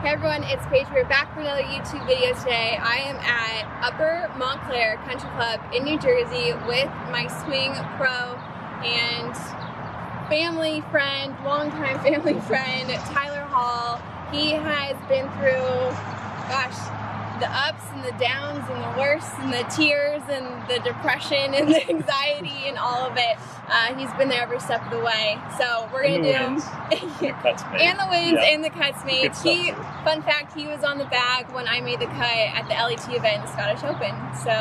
Hey everyone, it's Paige. We're back for another YouTube video today. I am at Upper Montclair Country Club in New Jersey with my swing pro and family friend, longtime family friend, Tyler Hall. He has been through, the ups and the downs and the worst and the tears and the depression and the anxiety and all of it. He's been there every step of the way. So we're gonna do and the wins and the cuts made. Fun fact, he was on the bag when I made the cut at the LET event in the Scottish Open. So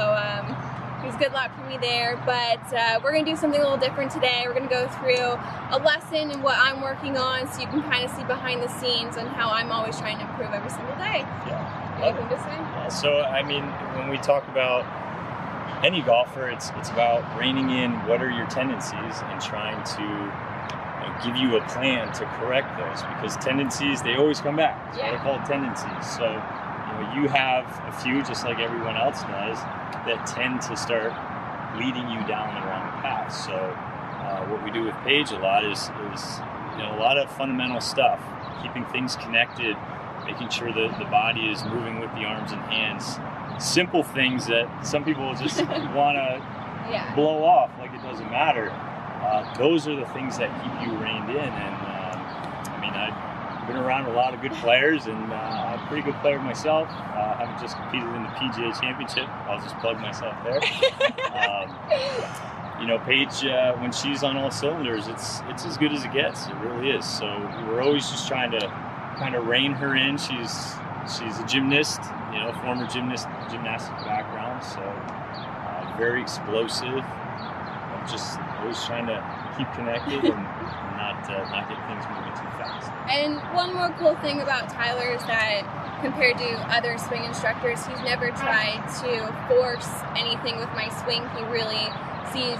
it was good luck for me there. But we're gonna do something a little different today. We're gonna go through a lesson and what I'm working on, so you can kind of see behind the scenes and how I'm always trying to improve every single day. Yeah. Anything to say? Yeah, so I mean, when we talk about any golfer, it's about reining in what are your tendencies and trying to give you a plan to correct those, because tendencies, they always come back. That's why they're called tendencies. So you have a few, just like everyone else does, that tend to start leading you down the wrong path. So what we do with Paige a lot is a lot of fundamental stuff, keeping things connected, making sure that the body is moving with the arms and hands. Simple things that some people just want to blow off like it doesn't matter. Those are the things that keep you reined in. And I mean, I've been around a lot of good players, and I'm a pretty good player myself. I haven't just competed in the PGA Championship. I'll just plug myself there. Paige, when she's on all cylinders, it's as good as it gets. It really is. So we're always just trying to kind of rein her in. She's a gymnast, former gymnastic background, so very explosive. I'm just always trying to keep connected and not get things moving too fast. And one more cool thing about Tyler is that compared to other swing instructors, he's never tried to force anything with my swing. He really sees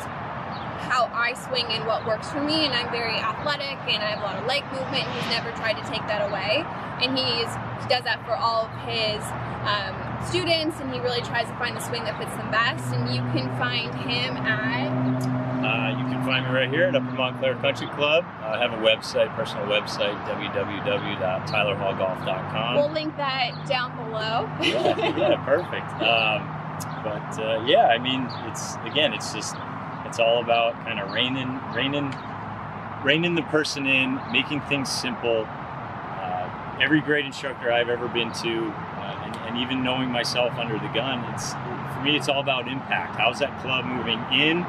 how I swing and what works for me, and I'm very athletic and I have a lot of leg movement, and he's never tried to take that away. And he does that for all of his students, and he really tries to find the swing that fits them best. And you can find him at... you can find me right here at Upper Montclair Country Club. I have a website, personal website, www.tylerhallgolf.com. We'll link that down below. yeah, perfect. I mean, it's all about kind of reining the person in, making things simple. Every great instructor I've ever been to, and even knowing myself under the gun, for me, it's all about impact. How's that club moving in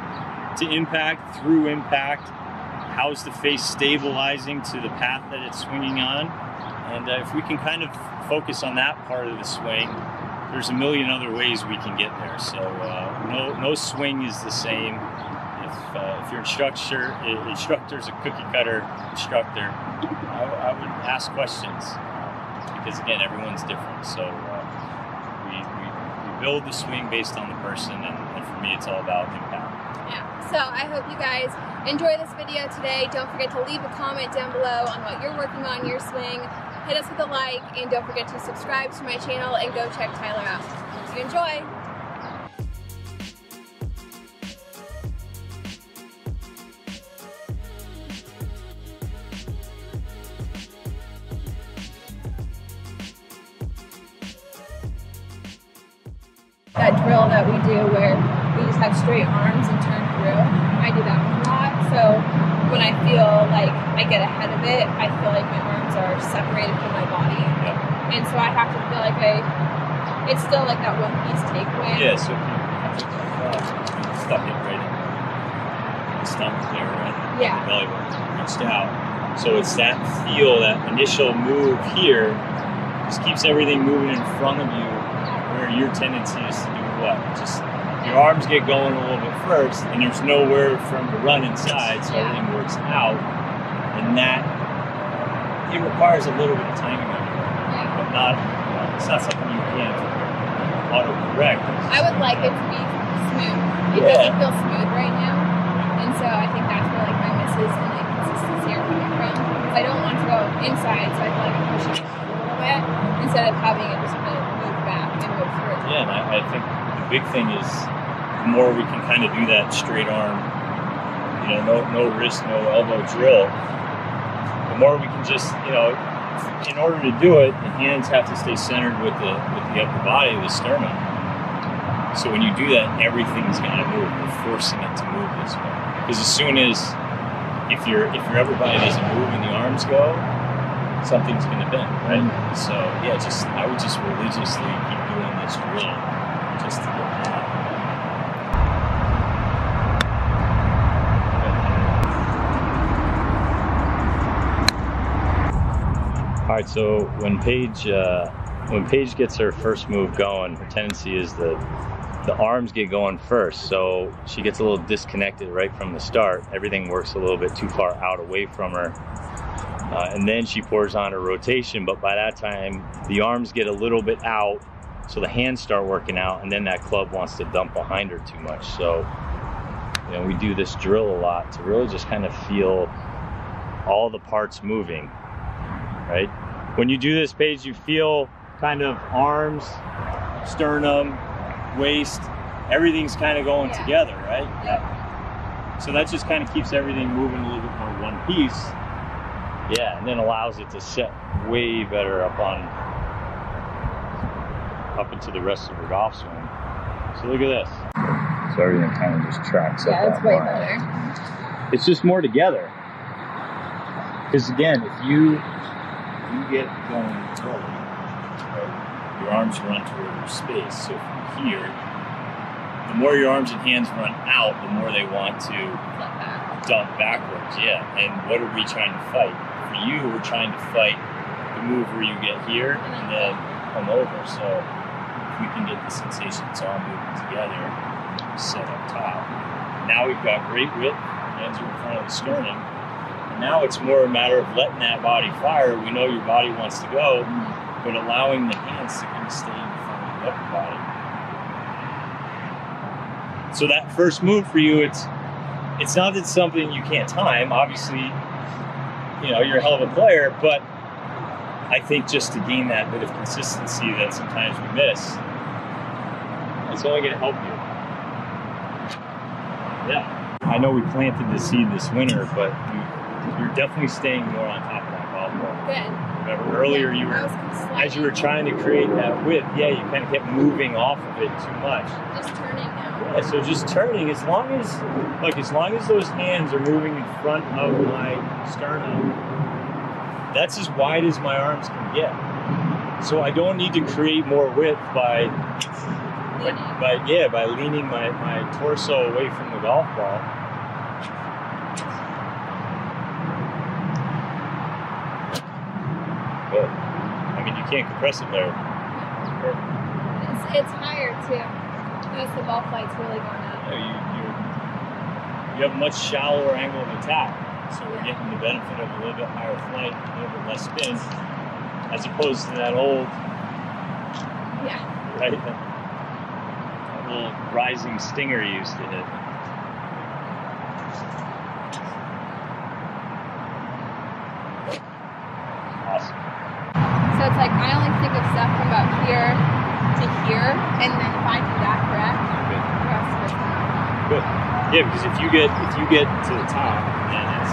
to impact, through impact? How's the face stabilizing to the path that it's swinging on? And if we can kind of focus on that part of the swing, there's a million other ways we can get there. So no swing is the same. If your instructor's a cookie cutter instructor, I would ask questions, because again, everyone's different. So we build the swing based on the person, and for me, it's all about impact. Yeah. So I hope you guys enjoy this video today. Don't forget to leave a comment down below on what you're working on in your swing. Hit us with a like, and don't forget to subscribe to my channel and go check Tyler out. Hope you enjoy. That drill that we do where we just have straight arms and turn through, I do that a lot. So when I feel like I get ahead of it, I feel like my arms are separated from my body. Yeah. And so I have to feel like it's still like that one piece takeaway. Yeah, so if you stuck it right in the stomach there, right? Yeah. The belly button reached out. So it's that that initial move here, just keeps everything moving in front of you, where your tendency is to do what? Just your arms get going a little bit first, and there's nowhere for them to run inside, so everything works out. And that, it requires a little bit of timing on your part, but not, it's not something you can't auto-correct. I would like it to be smooth. It doesn't feel smooth right now, and so I think that's where like my misses and like consistency are coming from. I don't want to go inside, so I feel like I'm pushing it a little bit instead of having it just kind of move back and move through. Yeah, and I think the big thing is the more we can kind of do that straight arm, no wrist, no elbow drill, the more we can just, in order to do it, the hands have to stay centered with the upper body, the sternum. So when you do that, everything's got to move. We're forcing it to move this way. Because as soon as if your upper body doesn't move and the arms go, something's going to bend, right? So yeah, I would just religiously keep doing this drill just to get that. All right, so when Paige gets her first move going, her tendency is the arms get going first, so she gets a little disconnected right from the start. Everything works a little bit too far out away from her, and then she pours on her rotation, but by that time the arms get a little bit out, so the hands start working out, and then that club wants to dump behind her too much. So we do this drill a lot to really just kind of feel all the parts moving, right? When you do this, Paige, you feel kind of arms, sternum, waist, everything's kind of going together, right? Yeah. So that just kind of keeps everything moving a little bit more one piece. Yeah, and then allows it to set way better up into the rest of her golf swing. So look at this. So everything kind of just tracks up. Yeah, that's way better. It's just more together. Because again, if you get going forward, right, your arms run toward your space. So from here, the more your arms and hands run out, the more they want to dump backwards. Yeah, and what are we trying to fight? For you, we're trying to fight the move where you get here and then come over. So if we can get the sensation it's all moving together, set up top. Now we've got great width, hands are in front of the sternum. And now it's more a matter of letting that body fire. We know your body wants to go, but allowing the hands to kind of stay in front of the upper body. So that first move for you, it's not that it's something you can't time. Obviously, you're a hell of a player, but I think just to gain that bit of consistency that sometimes we miss, it's only going to help you. Yeah. I know we planted the seed this winter, but you're definitely staying more on top of that golf ball. Good. Remember earlier as you were trying to create that width, you kind of kept moving off of it too much. Just turning now. Yeah, so just turning, as long as those hands are moving in front of my sternum, that's as wide as my arms can get. So I don't need to create more width by leaning my torso away from the golf ball. Good. I mean, you can't compress it there. It's perfect. It's higher too. Notice the ball flight's really going up. You have a much shallower angle of attack, so we're getting the benefit of a little bit higher flight, a little bit less spin, as opposed to that old, right? That little rising stinger you used to hit. Awesome. So it's like I only think of stuff from about here to here, and then if I do that correct, the rest of it's good. Yeah, because if you get to the top and it's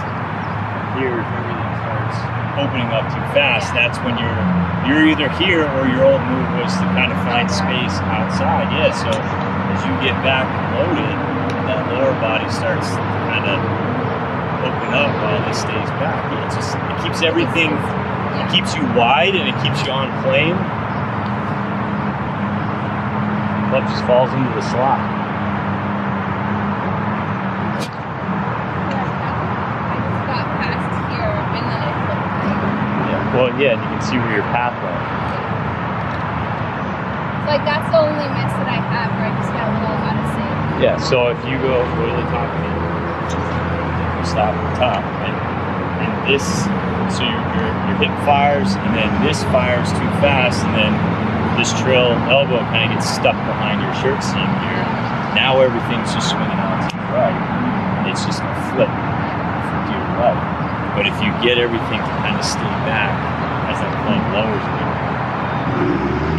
here, everything starts opening up too fast. That's when you're either here or your old move was to kind of find space outside. Yeah, so as you get back loaded, that lower body starts to kind of open up while this stays back. Yeah, it keeps everything. It keeps you wide and it keeps you on plane. Club just falls into the slot. I just got past here and then I flipped. Yeah. Well, yeah, and you can see where your path went. Like that's the only miss that I have where I just got a little out of sync. Yeah. So if you go to the top of it, you stop at the top, and this. So your hip fires, and then this fires too fast, and then this trail elbow kind of gets stuck behind your shirt seam here. Now everything's just swinging out to the right. It's just going to flip to your right. But if you get everything to kind of stay back as that club lowers a little bit.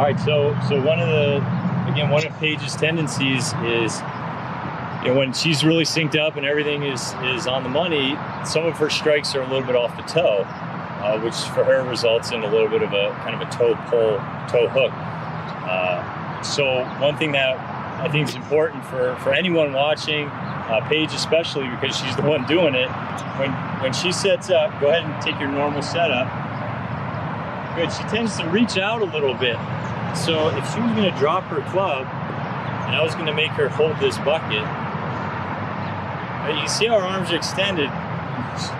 Right. So one of Paige's tendencies is, when she's really synced up and everything is on the money, some of her strikes are a little bit off the toe, which for her results in a little bit of a kind of a toe hook. So one thing that I think is important for anyone watching, Paige especially, because she's the one doing it, when she sets up, go ahead and take your normal setup. Good. She tends to reach out a little bit. So if she was going to drop her club and I was going to make her hold this bucket, you see how her arms are extended.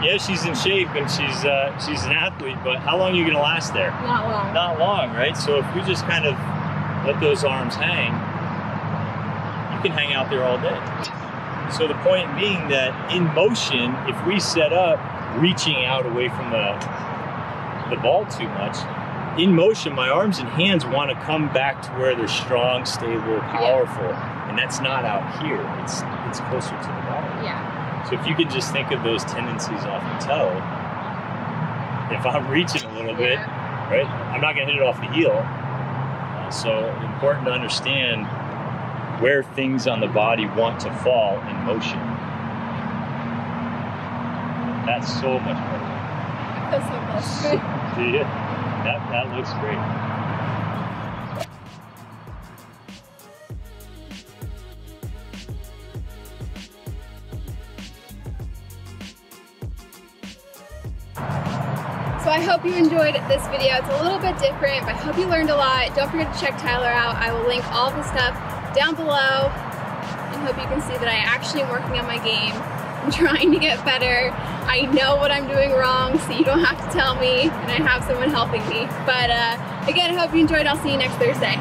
Yeah, she's in shape and she's an athlete, but how long are you going to last there? Not long. Not long, right? So if we just kind of let those arms hang, you can hang out there all day. So the point being that in motion, if we set up reaching out away from the ball too much, in motion, my arms and hands want to come back to where they're strong, stable, powerful, and that's not out here. It's closer to the ball. Yeah. So if you could just think of those tendencies off the toe, if I'm reaching a little bit, right, I'm not going to hit it off the heel. So important to understand where things on the body want to fall in motion. That's so much better. I feel so close. Do you? That looks great. So I hope you enjoyed this video. It's a little bit different, but I hope you learned a lot. Don't forget to check Tyler out. I will link all the stuff down below, and hope you can see that I actually am working on my game. I'm trying to get better. I know what I'm doing wrong, so you don't have to tell me, and I have someone helping me. But again, I hope you enjoyed. I'll see you next Thursday.